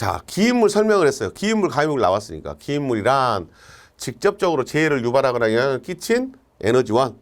자, 기인물 설명을 했어요. 기인물, 가임물 나왔으니까. 기인물이란 직접적으로 재해를 유발하거나 영향을 끼친 에너지원을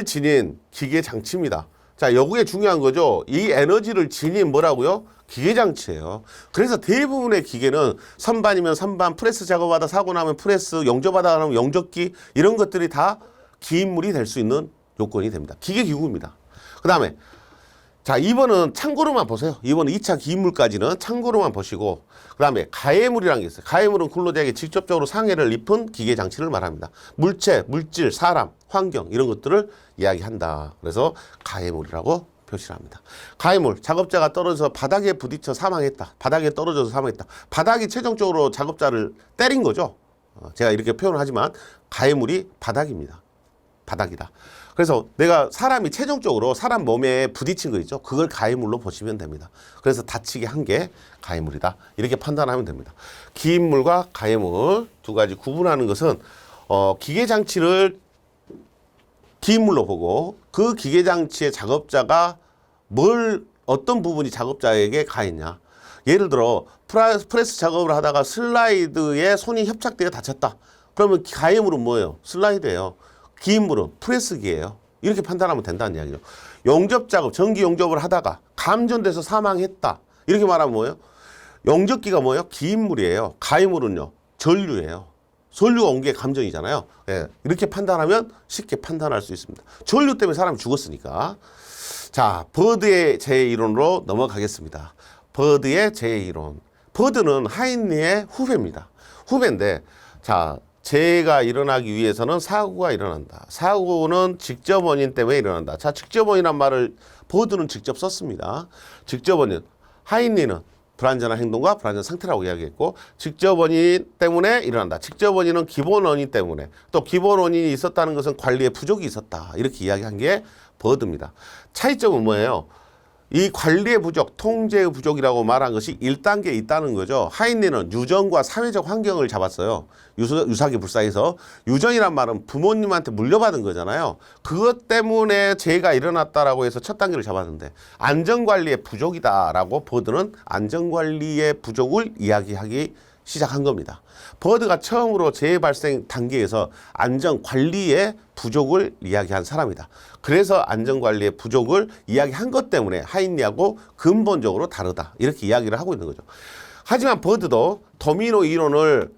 지닌 기계 장치입니다. 자, 여기에 중요한 거죠. 이 에너지를 지닌 뭐라고요? 기계 장치예요. 그래서 대부분의 기계는 선반이면 선반, 프레스 작업하다 사고 나면 프레스, 영접하다 나면 영접기 이런 것들이 다 기인물이 될 수 있는 요건이 됩니다. 기계 기구입니다. 그 다음에 자, 2번은 참고로만 보세요. 2번은 2차 기인물까지는 참고로만 보시고 그 다음에 가해물이라는 게 있어요. 가해물은 근로자에게 직접적으로 상해를 입힌 기계 장치를 말합니다. 물체, 물질, 사람, 환경 이런 것들을 이야기한다. 그래서 가해물이라고 표시를 합니다. 가해물, 작업자가 떨어져서 바닥에 부딪혀 사망했다. 바닥에 떨어져서 사망했다. 바닥이 최종적으로 작업자를 때린 거죠. 제가 이렇게 표현을 하지만 가해물이 바닥입니다. 바닥이다. 그래서 내가 사람이 최종적으로 사람 몸에 부딪힌 거 있죠. 그걸 가해물로 보시면 됩니다. 그래서 다치게 한 게 가해물이다. 이렇게 판단하면 됩니다. 기인물과 가해물 두 가지 구분하는 것은 기계장치를 기인물로 보고 그 기계장치의 작업자가 어떤 부분이 작업자에게 가했냐. 예를 들어 프레스 작업을 하다가 슬라이드에 손이 협착되어 다쳤다. 그러면 가해물은 뭐예요? 슬라이드예요. 기인물은 프레스기예요. 이렇게 판단하면 된다는 이야기죠. 영접 작업, 전기 영접을 하다가 감전돼서 사망했다. 이렇게 말하면 뭐예요? 영접기가 뭐예요? 기인물이에요. 가해물은요, 전류예요. 전류가 온 게 감전이잖아요. 예, 이렇게 판단하면 쉽게 판단할 수 있습니다. 전류 때문에 사람이 죽었으니까. 자, 버드의 제2론으로 넘어가겠습니다. 버드의 제2론. 버드는 하인리의 후배입니다. 후배인데, 자, 재해가 일어나기 위해서는 사고가 일어난다. 사고는 직접 원인 때문에 일어난다. 자, 직접 원인이란 말을 버드는 직접 썼습니다. 직접 원인. 하인리는 불완전한 행동과 불완전한 상태라고 이야기했고, 직접 원인 때문에 일어난다. 직접 원인은 기본 원인 때문에. 또 기본 원인이 있었다는 것은 관리에 부족이 있었다. 이렇게 이야기한 게 버드입니다. 차이점은 뭐예요? 이 관리의 부족, 통제의 부족이라고 말한 것이 1단계에 있다는 거죠. 하인리는 유전과 사회적 환경을 잡았어요. 유사기 불사에서. 유전이란 말은 부모님한테 물려받은 거잖아요. 그것 때문에 재해가 일어났다라고 해서 첫 단계를 잡았는데 안전관리의 부족이다라고 버드는 안전관리의 부족을 이야기하기 시작한 겁니다. 버드가 처음으로 재해 발생 단계에서 안전관리의 부족을 이야기한 사람이다. 그래서 안전관리의 부족을 이야기한 것 때문에 하인리하고 근본적으로 다르다. 이렇게 이야기를 하고 있는 거죠. 하지만 버드도 도미노 이론을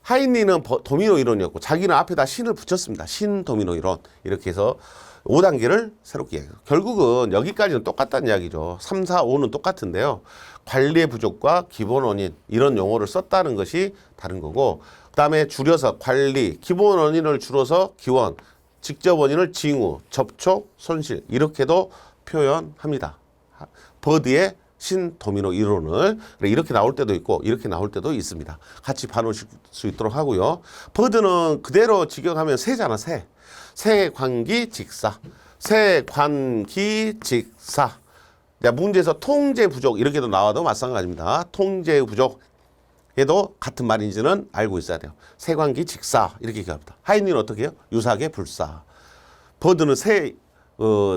하인리는 도미노 이론이었고 자기는 앞에다 신을 붙였습니다. 신 도미노 이론. 이렇게 해서 5단계를 새롭게 이야기해요. 결국은 여기까지는 똑같다는 이야기죠. 3, 4, 5는 똑같은데요. 관리의 부족과 기본 원인 이런 용어를 썼다는 것이 다른 거고 그 다음에 줄여서 관리, 기본 원인을 줄여서 기원, 직접 원인을 징후, 접촉, 손실 이렇게도 표현합니다. 버드의 신도미노 이론을 이렇게 나올 때도 있고 이렇게 나올 때도 있습니다. 같이 봐놓으실 수 있도록 하고요. 버드는 그대로 직역하면 새잖아. 새. 세관기 직사. 세관기 직사. 문제에서 통제 부족 이렇게도 나와도 마찬가지입니다. 통제 부족에도 같은 말인지는 알고 있어야 돼요. 세관기 직사 이렇게 얘기합니다. 하인리는 어떻게 해요? 유사계 불사. 버드는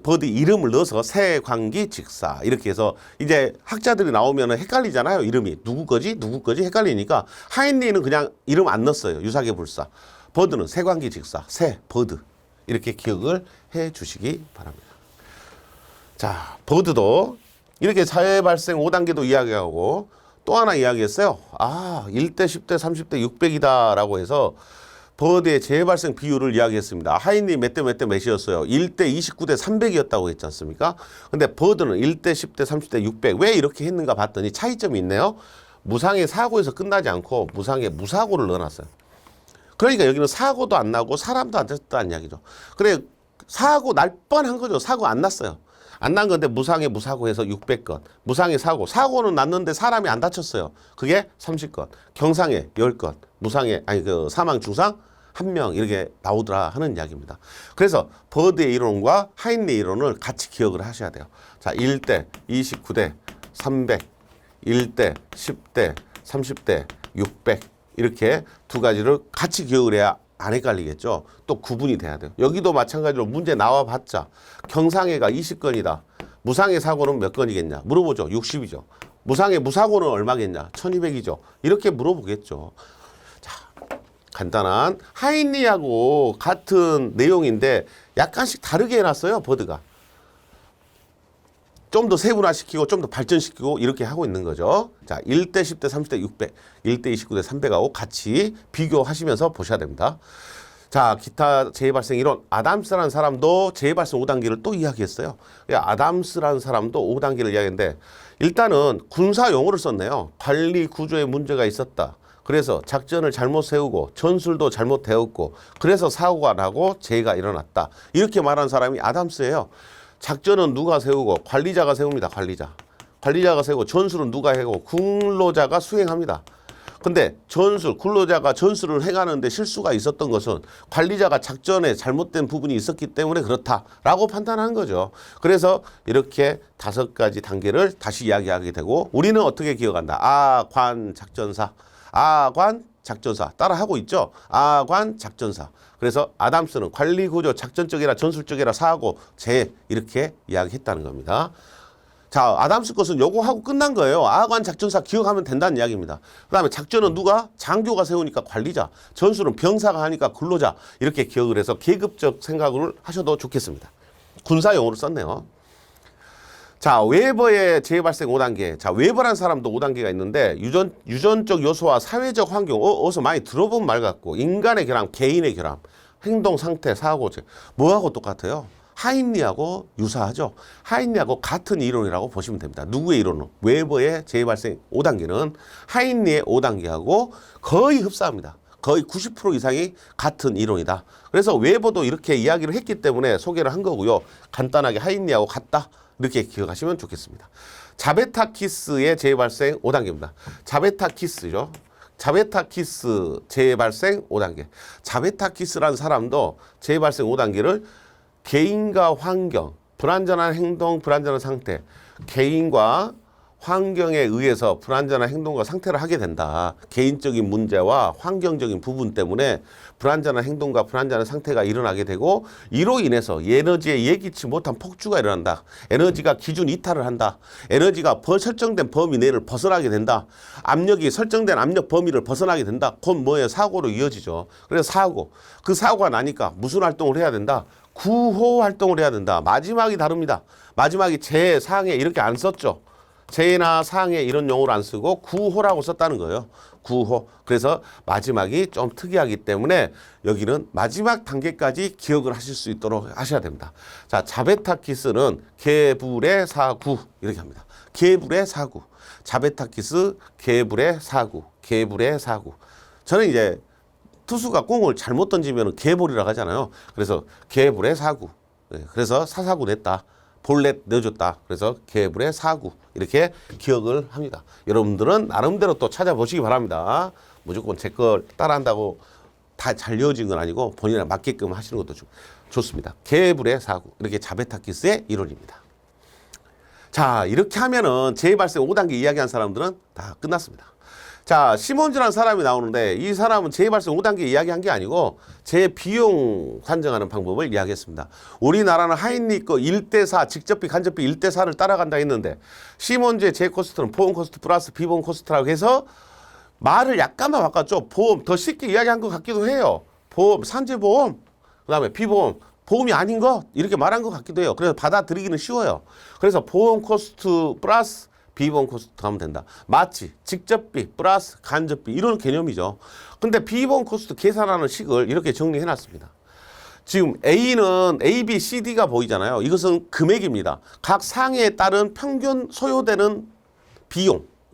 버드 이름을 넣어서 세관기 직사 이렇게 해서 이제 학자들이 나오면 헷갈리잖아요. 이름이 누구 거지 누구 거지 헷갈리니까 하인리는 그냥 이름 안 넣었어요. 유사계 불사. 버드는 세관기 직사 세 버드 이렇게 기억을 해 주시기 바랍니다. 자, 버드도 이렇게 자해 발생 5단계도 이야기하고 또 하나 이야기했어요. 1대, 10대, 30대, 600이다 라고 해서 버드의 재해 발생 비율을 이야기했습니다. 하인리 몇 대 몇 대 몇이었어요? 1대 29대 300이었다고 했지 않습니까? 근데 버드는 1대 10대 30대 600. 왜 이렇게 했는가 봤더니 차이점이 있네요. 무상의 사고에서 끝나지 않고 무상의 무사고를 넣어놨어요. 그러니까 여기는 사고도 안 나고 사람도 안 다쳤다는 이야기죠. 그래 사고 날 뻔한 거죠. 사고 안 났어요. 안 난 건데 무상의 무사고에서 600건. 무상의 사고는 났는데 사람이 안 다쳤어요. 그게 30건. 경상의 10건. 무상의 사망 중상 1명 이렇게 나오더라 하는 이야기입니다. 그래서 버드의 이론과 하인리 이론을 같이 기억을 하셔야 돼요. 자, 1대 29대 300, 1대 10대 30대 600 이렇게 두 가지를 같이 기억을 해야 안 헷갈리겠죠. 또 구분이 돼야 돼요. 여기도 마찬가지로 문제 나와봤자 경상해가 20건이다. 무상해 사고는 몇 건이겠냐 물어보죠. 60이죠. 무상의 무사고는 얼마겠냐? 1200이죠. 이렇게 물어보겠죠. 자, 간단한 하인리하고 같은 내용인데 약간씩 다르게 해놨어요. 버드가. 좀 더 세분화시키고 좀 더 발전시키고 이렇게 하고 있는 거죠. 자, 1대 10대 30대 600, 1대 29대 300하고 같이 비교하시면서 보셔야 됩니다. 자, 기타 재해발생 이론. 아담스라는 사람도 재해발생 5단계를 또 이야기했어요. 아담스라는 사람도 5단계를 이야기했는데 일단은 군사 용어를 썼네요. 관리 구조에 문제가 있었다. 그래서 작전을 잘못 세우고 전술도 잘못 되었고 그래서 사고가 나고 재해가 일어났다. 이렇게 말한 사람이 아담스예요. 작전은 누가 세우고 관리자가 세웁니다. 관리자가 세우고 전술은 누가 해고 근로자가 수행합니다. 근데 근로자가 전술을 행하는데 실수가 있었던 것은 관리자가 작전에 잘못된 부분이 있었기 때문에 그렇다라고 판단한 거죠. 그래서 이렇게 5가지 단계를 다시 이야기하게 되고 우리는 어떻게 기억한다? 아관 작전사 따라하고 있죠. 아관 작전사. 그래서 아담스는 관리 구조, 작전적이라 전술적이라 사고, 재해 이렇게 이야기했다는 겁니다. 자, 아담스 것은 요거 하고 끝난 거예요. 아관 작전사 기억하면 된다는 이야기입니다. 그 다음에 작전은 누가? 장교가 세우니까 관리자, 전술은 병사가 하니까 근로자 이렇게 기억을 해서 계급적 생각을 하셔도 좋겠습니다. 군사 용어를 썼네요. 자, 웨버의 재해발생 5단계. 자, 웨버란 사람도 5단계가 있는데 유전적 요소와 사회적 환경, 어디서 많이 들어본 말 같고 인간의 결함, 개인의 결함, 행동, 상태, 사고, 뭐하고 똑같아요? 하인리하고 유사하죠. 하인리하고 같은 이론이라고 보시면 됩니다. 누구의 이론은? 웨버의 재해발생 5단계는 하인리의 5단계하고 거의 흡사합니다. 거의 90% 이상이 같은 이론이다. 그래서 웨버도 이렇게 이야기를 했기 때문에 소개를 한 거고요. 간단하게 하인리하고 같다. 이렇게 기억하시면 좋겠습니다. 자베타키스의 재해발생 5단계입니다. 자베타키스죠. 자베타키스 재해발생 5단계. 자베타키스라는 사람도 재해발생 5단계를 개인과 환경, 불안전한 행동, 불안전한 상태, 개인과 환경에 의해서 불안전한 행동과 상태를 하게 된다. 개인적인 문제와 환경적인 부분 때문에 불안전한 행동과 불안전한 상태가 일어나게 되고 이로 인해서 에너지에 예기치 못한 폭주가 일어난다. 에너지가 기준 이탈을 한다. 에너지가 설정된 범위 내를 벗어나게 된다. 압력이 설정된 압력 범위를 벗어나게 된다. 곧 뭐예요? 사고로 이어지죠. 그래서 사고. 그 사고가 나니까 무슨 활동을 해야 된다? 구호 활동을 해야 된다. 마지막이 다릅니다. 마지막이 재, 상해 이렇게 안 썼죠. 재나 상해 이런 용어를 안 쓰고 구호라고 썼다는 거예요. 구호. 그래서 마지막이 좀 특이하기 때문에 여기는 마지막 단계까지 기억을 하실 수 있도록 하셔야 됩니다. 자, 자베타키스는 개불의 사구 이렇게 합니다. 개불의 사구. 자베타키스 개불의 사구. 개불의 사구. 저는 이제 투수가 공을 잘못 던지면 개볼이라고 하잖아요. 그래서 개불의 사구. 그래서 사사구 냈다. 볼넷 내줬다. 그래서 개불의 사구. 이렇게 기억을 합니다. 여러분들은 나름대로 또 찾아보시기 바랍니다. 무조건 제 걸 따라한다고 다 잘 이어진 건 아니고 본인에 맞게끔 하시는 것도 좋습니다. 개불의 사구. 이렇게 자베타키스의 이론입니다. 자, 이렇게 하면은 재해발생 5단계 이야기한 사람들은 다 끝났습니다. 자, 시몬즈라는 사람이 나오는데 이 사람은 재해발생 5단계 이야기한 게 아니고 재 비용 산정하는 방법을 이야기했습니다. 우리나라는 하인리 거 1대4 직접비 간접비 1대4를 따라간다 했는데 시몬즈의 재 코스트는 보험 코스트 플러스 비보험 코스트라고 해서 말을 약간만 바꿨죠. 보험 더 쉽게 이야기한 것 같기도 해요. 보험 산재보험 그다음에 비보험 보험이 아닌 것 이렇게 말한 것 같기도 해요. 그래서 받아들이기는 쉬워요. 그래서 보험 코스트 플러스 비보험 코스트 하면 된다. 마치 직접비 플러스 간접비 이런 개념이죠. 근데 비보험 코스트 계산하는 식을 이렇게 정리해 놨습니다. 지금 A는 A, B, C, D가 보이잖아요. 이것은 금액입니다. 각 상해에 따른 평균 소요되는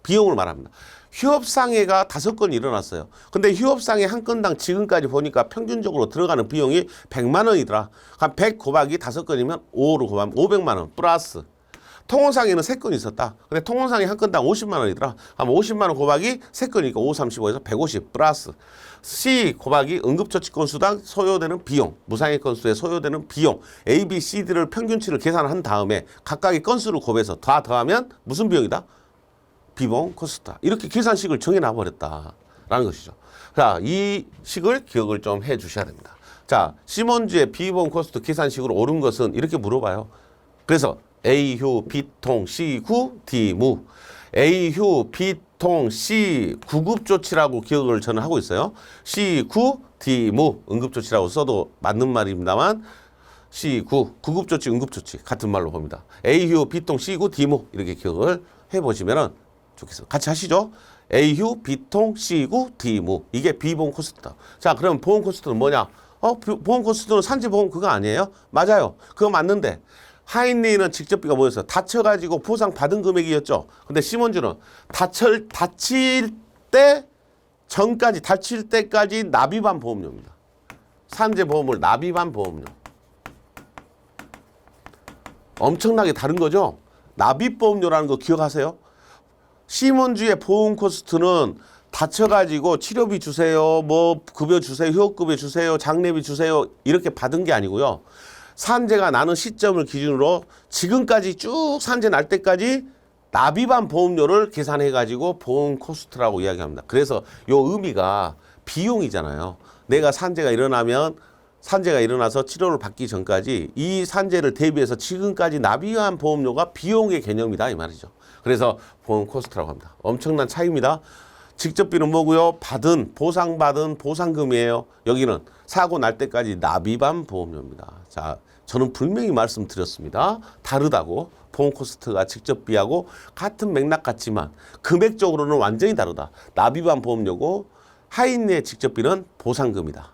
비용을 말합니다. 휴업상해가 5건 일어났어요. 근데 휴업상해 한 건당 지금까지 보니까 평균적으로 들어가는 비용이 100만 원이더라. 한 100 곱하기 5건이면 5로 곱하면 500만 원 플러스 통원상해는 3건 있었다. 근데 통원상해 한 건당 50만 원이더라. 그럼 50만 원 곱하기 3건이니까 5, 35에서 150 플러스 C 곱하기 응급처치 건수당 소요되는 비용, 무상해 건수에 소요되는 비용 A, B, C, D를 평균치를 계산한 다음에 각각의 건수를 곱해서 다 더하면 무슨 비용이다? 비보험 코스트다. 이렇게 계산식을 정해놔버렸다라는 것이죠. 자, 이 식을 기억을 좀 해주셔야 됩니다. 자, 시몬즈의 비보험 코스트 계산식으로 옳은 것은 이렇게 물어봐요. 그래서 A, 휴, B, 통, C, 구, D, 무. A휴, B통, C 구급조치라고 기억을 저는 하고 있어요. C9, D무 응급조치라고 써도 맞는 말입니다만 C9 구급조치, 응급조치 같은 말로 봅니다. A휴, B통, C9, D무 이렇게 기억을 해보시면 좋겠어요. 같이 하시죠. A휴, B통, C9, D무 이게 B보험 코스트다. 자, 그럼 보험 코스트는 뭐냐? 보험 코스트는 산재보험 그거 아니에요? 맞아요. 그거 맞는데 하인리는 직접비가 뭐였어요? 다쳐가지고 보상받은 금액이었죠. 근데 시몬즈는 다칠 때 전까지, 다칠 때까지 납입한 보험료입니다. 산재보험을 납입한 보험료. 엄청나게 다른 거죠? 납입보험료라는 거 기억하세요? 시몬즈의 보험 코스트는 다쳐가지고 치료비 주세요, 뭐 급여 주세요, 휴업급여 주세요, 장례비 주세요 이렇게 받은 게 아니고요. 산재가 나는 시점을 기준으로 지금까지 쭉 산재 날 때까지 납입한 보험료를 계산해가지고 보험 코스트라고 이야기합니다. 그래서 요 의미가 비용이잖아요. 내가 산재가 일어나서 치료를 받기 전까지 이 산재를 대비해서 지금까지 납입한 보험료가 비용의 개념이다 이 말이죠. 그래서 보험 코스트라고 합니다. 엄청난 차이입니다. 직접비는 뭐고요? 보상받은 보상금이에요. 여기는 사고 날 때까지 납입한 보험료입니다. 자, 저는 분명히 말씀드렸습니다. 다르다고. 보험 코스트가 직접비하고 같은 맥락 같지만 금액적으로는 완전히 다르다. 납입한 보험료고 하인의 직접비는 보상금이다.